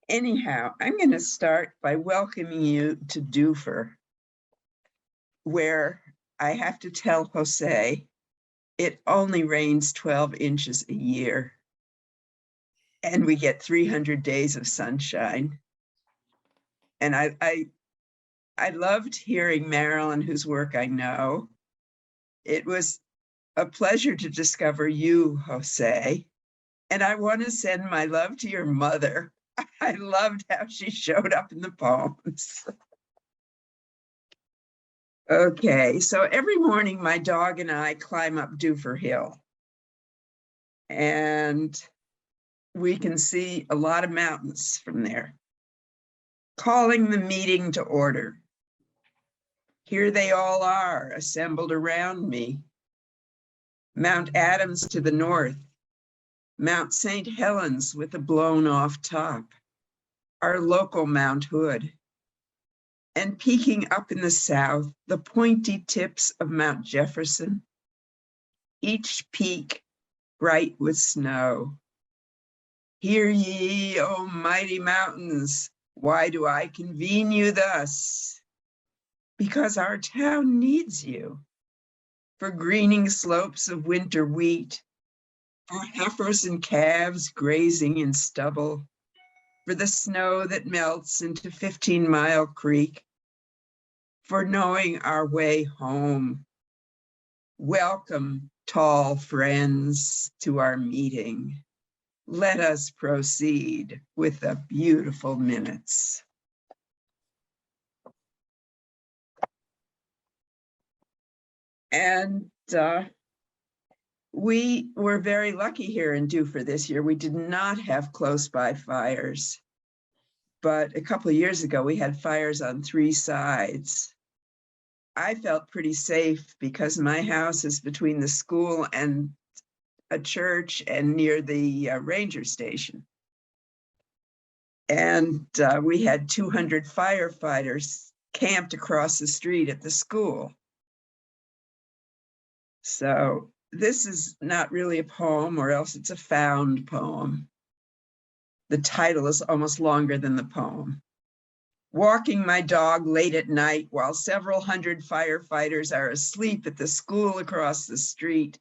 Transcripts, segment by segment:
Anyhow, I'm going to start by welcoming you to Doofer, where I have to tell Jose it only rains 12 inches a year, and we get 300 days of sunshine. And I loved hearing Marilyn, whose work I know. It was a pleasure to discover you, Jose. And I want to send my love to your mother. I loved how she showed up in the poems. Okay, so every morning my dog and I climb up Doofer Hill, and we can see a lot of mountains from there. Calling the meeting to order. Here they all are, assembled around me. Mount Adams to the north, Mount St. Helens with a blown off top, our local Mount Hood, and peeking up in the south, the pointy tips of Mount Jefferson, each peak bright with snow. Hear ye, O mighty mountains, why do I convene you thus? Because our town needs you, for greening slopes of winter wheat, for heifers and calves grazing in stubble, for the snow that melts into 15-Mile Creek, for knowing our way home. Welcome, tall friends, to our meeting. Let us proceed with the beautiful minutes. And we were very lucky here in Doofer this year. We did not have close by fires, but a couple of years ago, we had fires on 3 sides. I felt pretty safe because my house is between the school and a church and near the ranger station. And we had 200 firefighters camped across the street at the school. So this is not really a poem, or else it's a found poem. The title is almost longer than the poem. Walking my dog late at night while several hundred firefighters are asleep at the school across the street,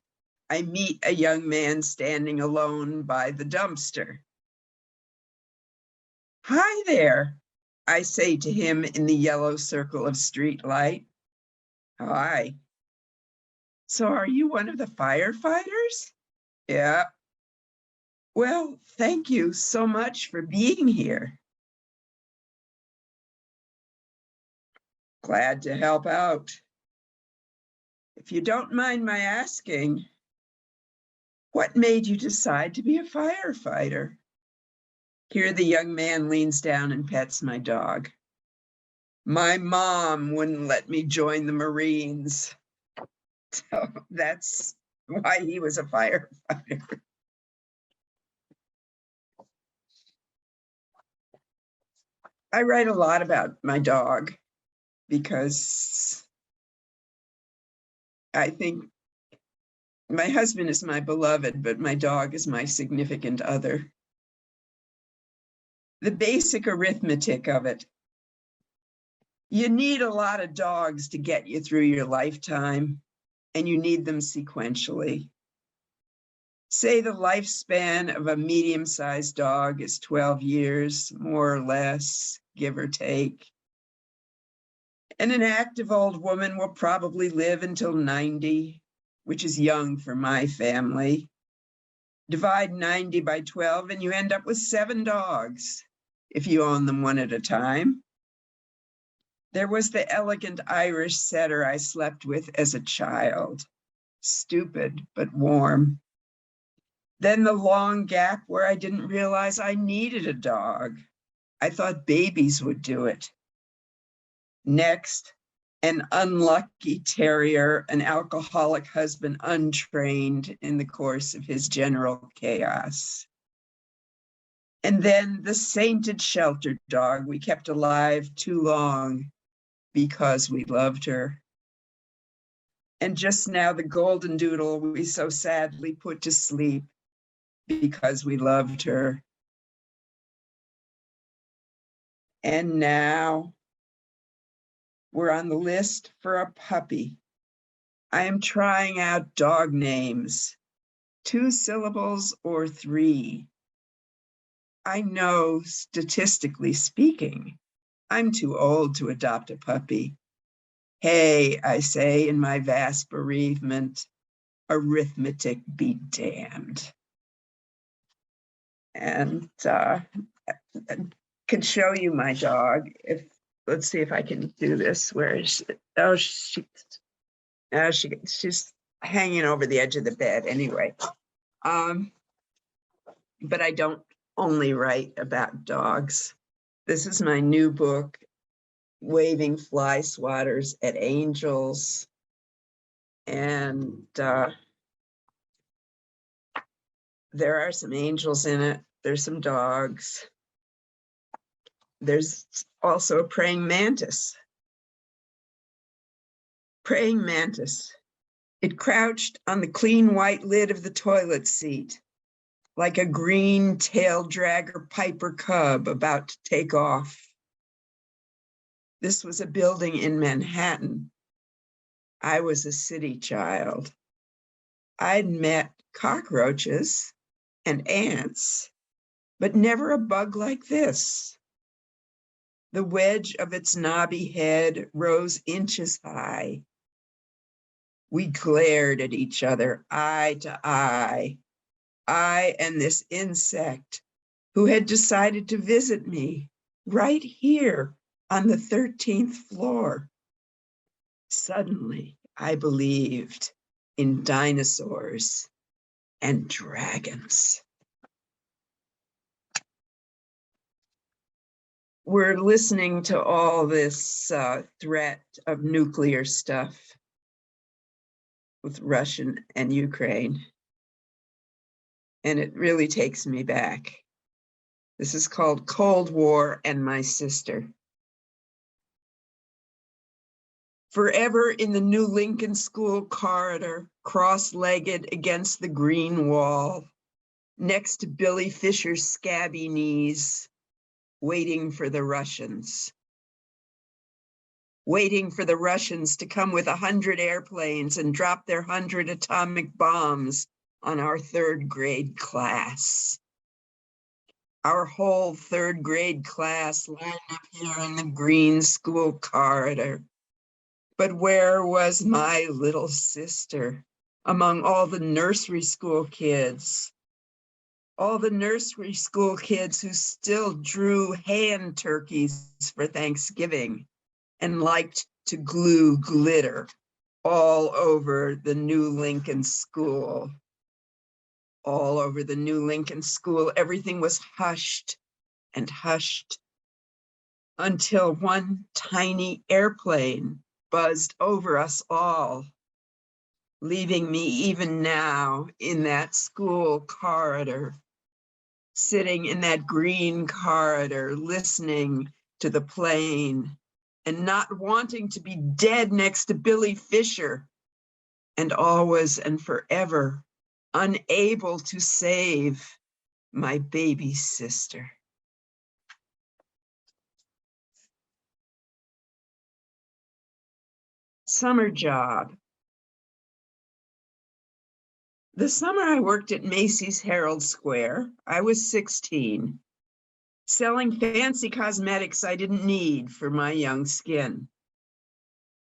I meet a young man standing alone by the dumpster. Hi there, I say to him in the yellow circle of street light. Hi. So are you one of the firefighters? Yeah. Well, thank you so much for being here. Glad to help out. If you don't mind my asking, what made you decide to be a firefighter? Here the young man leans down and pets my dog. My mom wouldn't let me join the Marines. So that's why he was a firefighter. I write a lot about my dog because I think my husband is my beloved, but my dog is my significant other. The basic arithmetic of it. You need a lot of dogs to get you through your lifetime, and you need them sequentially. Say the lifespan of a medium-sized dog is 12 years, more or less, give or take. And an active old woman will probably live until 90, which is young for my family. Divide 90 by 12 and you end up with 7 dogs if you own them one at a time. There was the elegant Irish setter I slept with as a child, stupid but warm. Then the long gap where I didn't realize I needed a dog. I thought babies would do it. Next, an unlucky terrier, an alcoholic husband untrained in the course of his general chaos. And then the sainted shelter dog we kept alive too long because we loved her. And just now the golden doodle we so sadly put to sleep because we loved her. And now we're on the list for a puppy. I am trying out dog names, 2 syllables or 3. I know, statistically speaking, I'm too old to adopt a puppy. Hey, I say in my vast bereavement, arithmetic be damned. And can show you my dog. If let's see if I can do this. Where is she? Oh, she's hanging over the edge of the bed anyway. But I don't only write about dogs. This is my new book, Waving Fly Swatters at Angels. And there are some angels in it. There's some dogs. There's also a praying mantis. Praying mantis. It crouched on the clean white lid of the toilet seat, like a green tail dragger piper cub about to take off. This was a building in Manhattan. I was a city child. I'd met cockroaches and ants, but never a bug like this. The wedge of its knobby head rose inches high. We glared at each other, eye to eye, I and this insect who had decided to visit me right here on the 13th floor. Suddenly, I believed in dinosaurs and dragons. We're listening to all this threat of nuclear stuff with Russia and Ukraine. And it really takes me back. This is called Cold War and My Sister. Forever in the New Lincoln School corridor, cross-legged against the green wall, next to Billy Fisher's scabby knees, waiting for the Russians. Waiting for the Russians to come with 100 airplanes and drop their 100 atomic bombs on our 3rd grade class. Our whole 3rd grade class lined up here in the green school corridor. But where was my little sister among all the nursery school kids? All the nursery school kids who still drew hand turkeys for Thanksgiving and liked to glue glitter all over the New Lincoln School. All over the New Lincoln School, everything was hushed and hushed until one tiny airplane buzzed over us all, leaving me even now in that school corridor, sitting in that green corridor, listening to the plane and not wanting to be dead next to Billy Fisher, and always and forever unable to save my baby sister. Summer job. The summer I worked at Macy's Herald Square, I was 16, selling fancy cosmetics I didn't need for my young skin.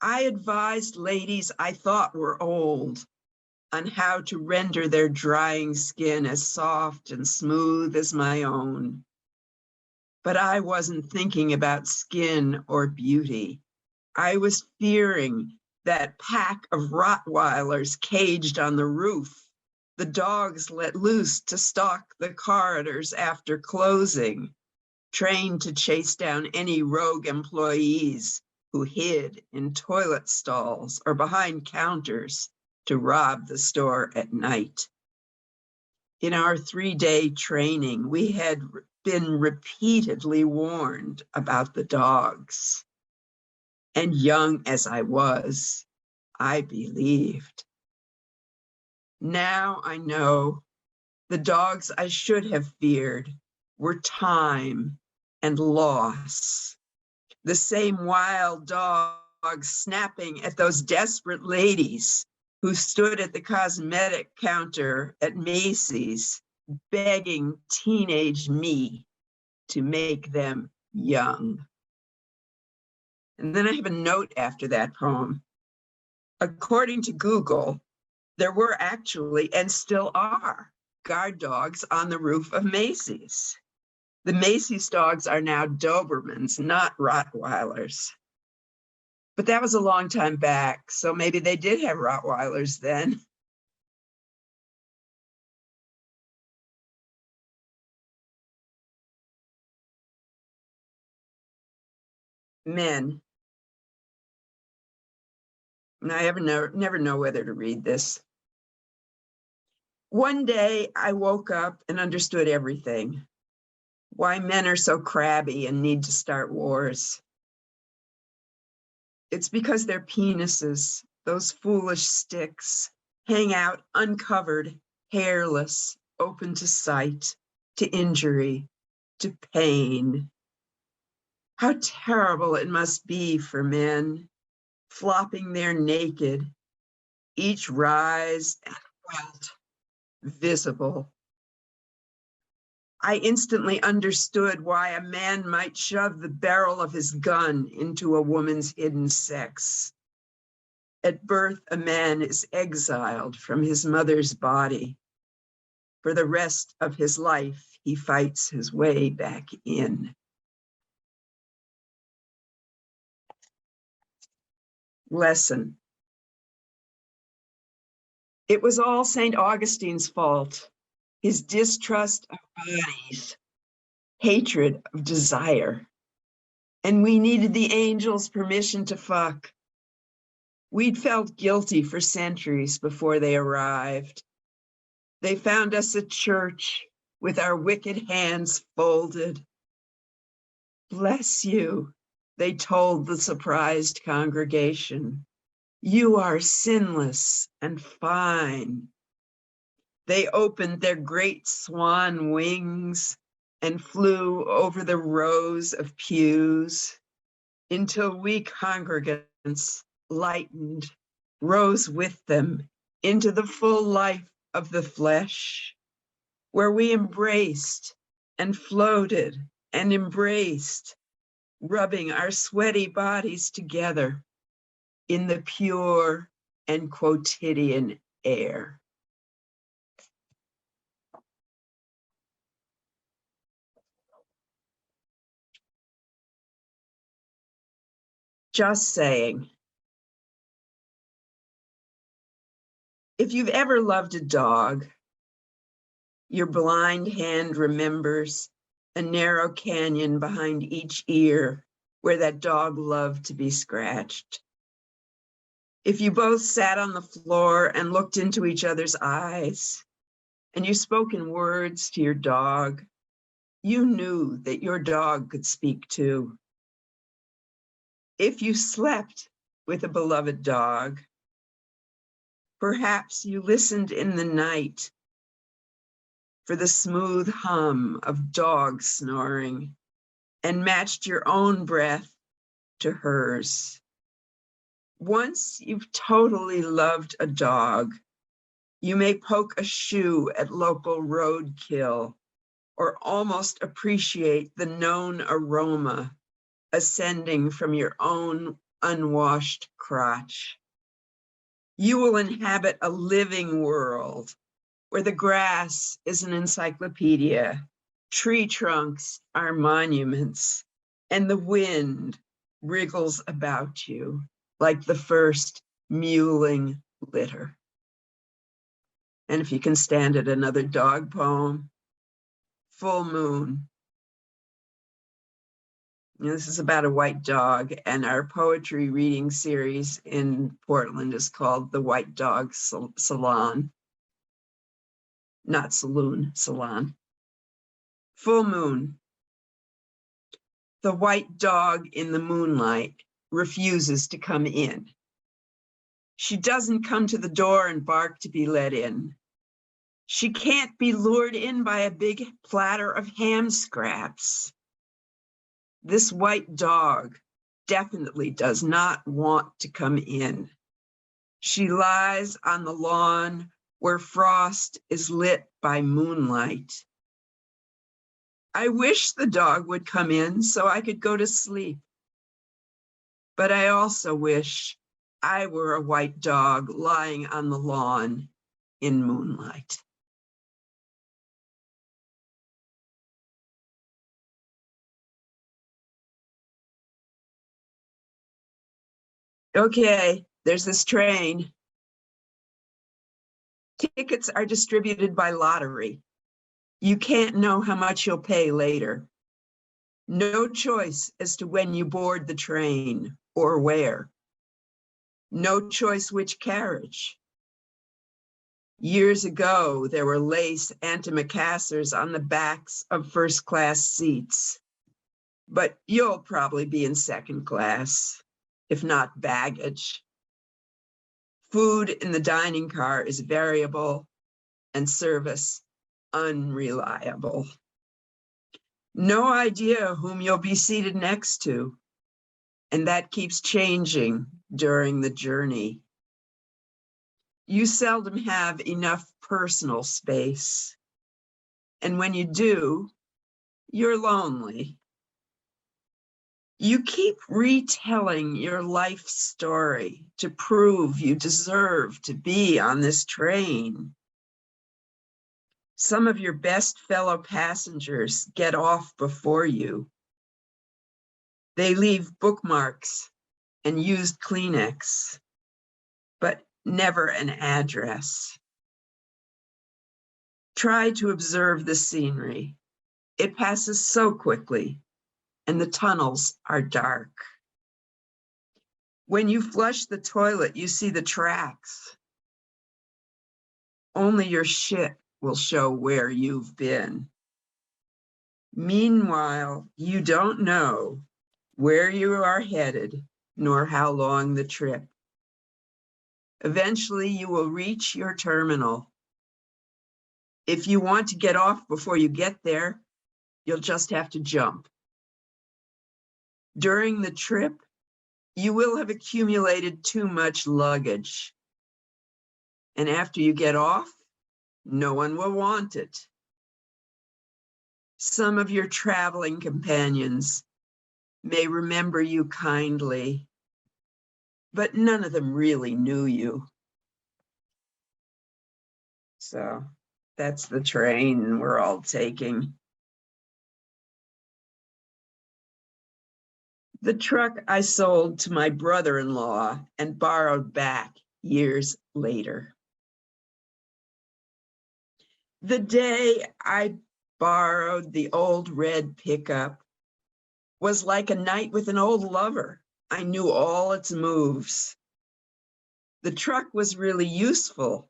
I advised ladies I thought were old on how to render their drying skin as soft and smooth as my own. But I wasn't thinking about skin or beauty. I was fearing that pack of Rottweilers caged on the roof, the dogs let loose to stalk the corridors after closing, trained to chase down any rogue employees who hid in toilet stalls or behind counters to rob the store at night. In our 3-day training, we had been repeatedly warned about the dogs. And young as I was, I believed. Now I know the dogs I should have feared were time and loss. The same wild dogs snapping at those desperate ladies who stood at the cosmetic counter at Macy's, begging teenage me to make them young. And then I have a note after that poem. According to Google, there were actually, and still are, guard dogs on the roof of Macy's. The Macy's dogs are now Dobermans, not Rottweilers. But that was a long time back, so maybe they did have Rottweilers then. Men. And I never know whether to read this. One day I woke up and understood everything. Why men are so crabby and need to start wars. It's because their penises, those foolish sticks, hang out uncovered, hairless, open to sight, to injury, to pain. How terrible it must be for men, flopping there naked, each rise and welt, visible. I instantly understood why a man might shove the barrel of his gun into a woman's hidden sex. At birth, a man is exiled from his mother's body. For the rest of his life, he fights his way back in. Lesson. It was all St. Augustine's fault. His distrust of bodies, hatred of desire. And we needed the angels' permission to fuck. We'd felt guilty for centuries before they arrived. They found us at church with our wicked hands folded. Bless you, they told the surprised congregation. You are sinless and fine. They opened their great swan wings and flew over the rows of pews until we congregants, lightened, rose with them into the full life of the flesh, where we embraced and floated and embraced, rubbing our sweaty bodies together in the pure and quotidian air. Just saying. If you've ever loved a dog, your blind hand remembers a narrow canyon behind each ear where that dog loved to be scratched. If you both sat on the floor and looked into each other's eyes, and you spoke in words to your dog, you knew that your dog could speak too. If you slept with a beloved dog, perhaps you listened in the night for the smooth hum of dog snoring and matched your own breath to hers. Once you've totally loved a dog, you may poke a shoe at local roadkill or almost appreciate the known aroma ascending from your own unwashed crotch. You will inhabit a living world where the grass is an encyclopedia, tree trunks are monuments, and the wind wriggles about you like the first mewling litter. And if you can stand it, another dog poem, Full Moon. This is about a white dog, and our poetry reading series in Portland is called The White Dog Salon. Not saloon, salon. Full moon. The white dog in the moonlight refuses to come in. She doesn't come to the door and bark to be let in. She can't be lured in by a big platter of ham scraps. This white dog definitely does not want to come in. She lies on the lawn where frost is lit by moonlight. I wish the dog would come in so I could go to sleep. But I also wish I were a white dog lying on the lawn in moonlight. Okay, there's this train. Tickets are distributed by lottery. You can't know how much you'll pay later. No choice as to when you board the train or where. No choice which carriage. Years ago, there were lace antimacassars on the backs of first-class seats. But you'll probably be in second class, if not baggage. Food in the dining car is variable and service unreliable. No idea whom you'll be seated next to, and that keeps changing during the journey. You seldom have enough personal space, and when you do, you're lonely. You keep retelling your life story to prove you deserve to be on this train. Some of your best fellow passengers get off before you. They leave bookmarks and used Kleenex, but never an address. Try to observe the scenery. It passes so quickly, and the tunnels are dark. When you flush the toilet, you see the tracks. Only your shit will show where you've been. Meanwhile, you don't know where you are headed, nor how long the trip. Eventually, you will reach your terminal. If you want to get off before you get there, you'll just have to jump. During the trip, you will have accumulated too much luggage. And after you get off, no one will want it. Some of your traveling companions may remember you kindly, but none of them really knew you. So that's the train we're all taking. The truck I sold to my brother-in-law and borrowed back years later. The day I borrowed the old red pickup was like a night with an old lover. I knew all its moves. The truck was really useful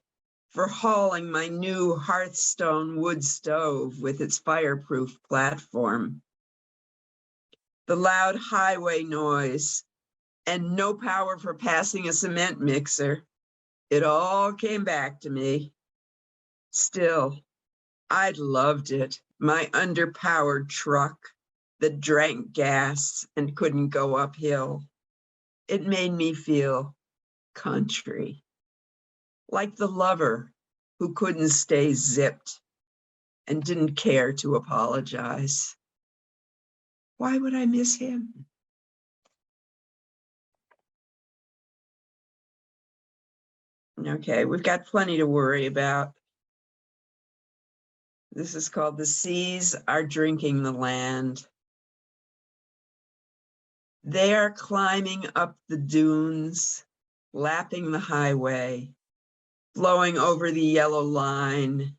for hauling my new Hearthstone wood stove with its fireproof platform. The loud highway noise and no power for passing a cement mixer, it all came back to me. Still, I loved it, my underpowered truck that drank gas and couldn't go uphill. It made me feel country, like the lover who couldn't stay zipped and didn't care to apologize. Why would I miss him? Okay, we've got plenty to worry about. This is called The Seas Are Drinking the Land. They are climbing up the dunes, lapping the highway, flowing over the yellow line,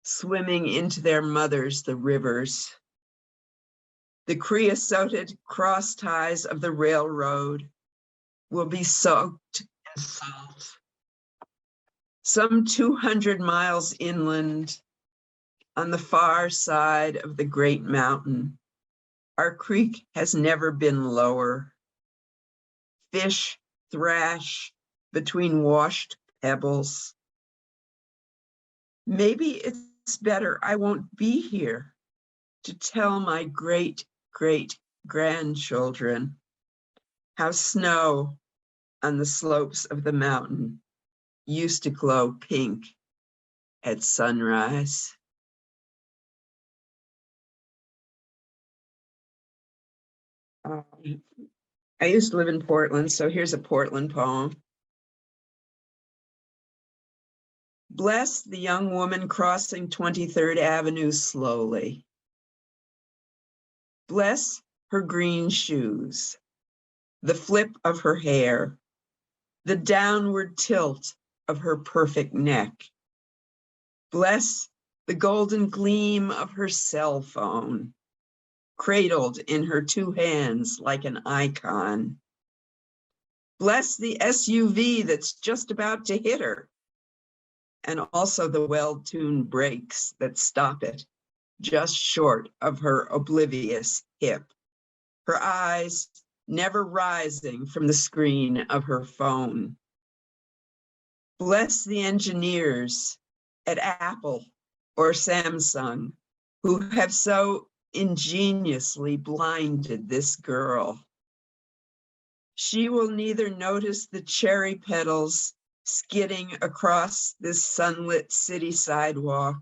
swimming into their mothers, the rivers. The creosoted cross ties of the railroad will be soaked in salt. Some 200 miles inland, on the far side of the great mountain, our creek has never been lower. Fish thrash between washed pebbles. Maybe it's better I won't be here to tell my great, great grandchildren, how snow on the slopes of the mountain used to glow pink at sunrise. I used to live in Portland, so here's a Portland poem. Bless the young woman crossing 23rd Avenue slowly. Bless her green shoes, the flip of her hair, the downward tilt of her perfect neck. Bless the golden gleam of her cell phone, cradled in her two hands like an icon. Bless the SUV that's just about to hit her, and also the well-tuned brakes that stop it just short of her oblivious hip, her eyes never rising from the screen of her phone. Bless the engineers at Apple or Samsung who have so ingeniously blinded this girl. She will neither notice the cherry petals skidding across this sunlit city sidewalk,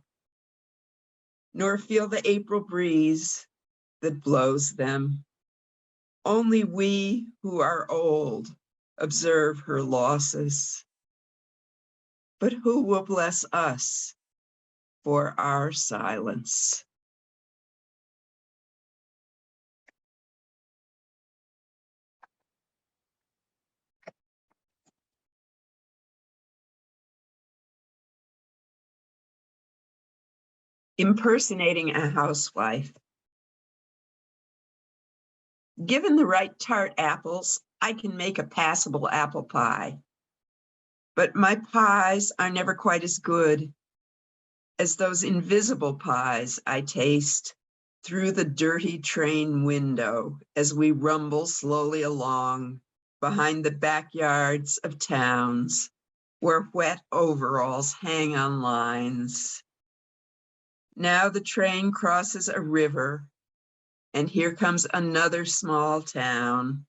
nor feel the April breeze that blows them. Only we who are old observe her losses. But who will bless us for our silence? Impersonating a housewife. Given the right tart apples, I can make a passable apple pie. But my pies are never quite as good as those invisible pies I taste through the dirty train window as we rumble slowly along behind the backyards of towns where wet overalls hang on lines. Now the train crosses a river, and here comes another small town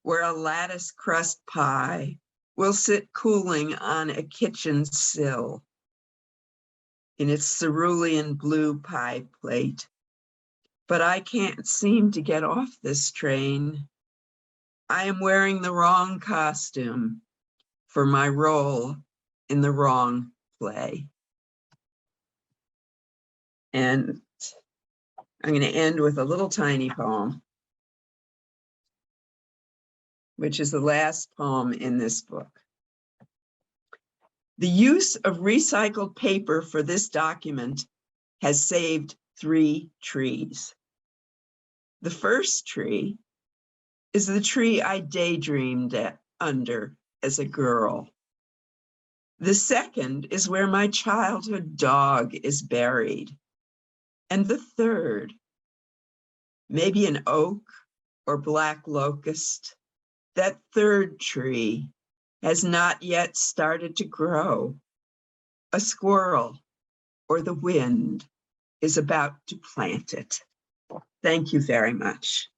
where a lattice crust pie will sit cooling on a kitchen sill in its cerulean blue pie plate. But I can't seem to get off this train. I am wearing the wrong costume for my role in the wrong play. And I'm going to end with a little tiny poem, which is the last poem in this book. The use of recycled paper for this document has saved 3 trees. The first tree is the tree I daydreamed under as a girl. The second is where my childhood dog is buried. And the third, maybe an oak or black locust, that third tree has not yet started to grow. A squirrel or the wind is about to plant it. Thank you very much.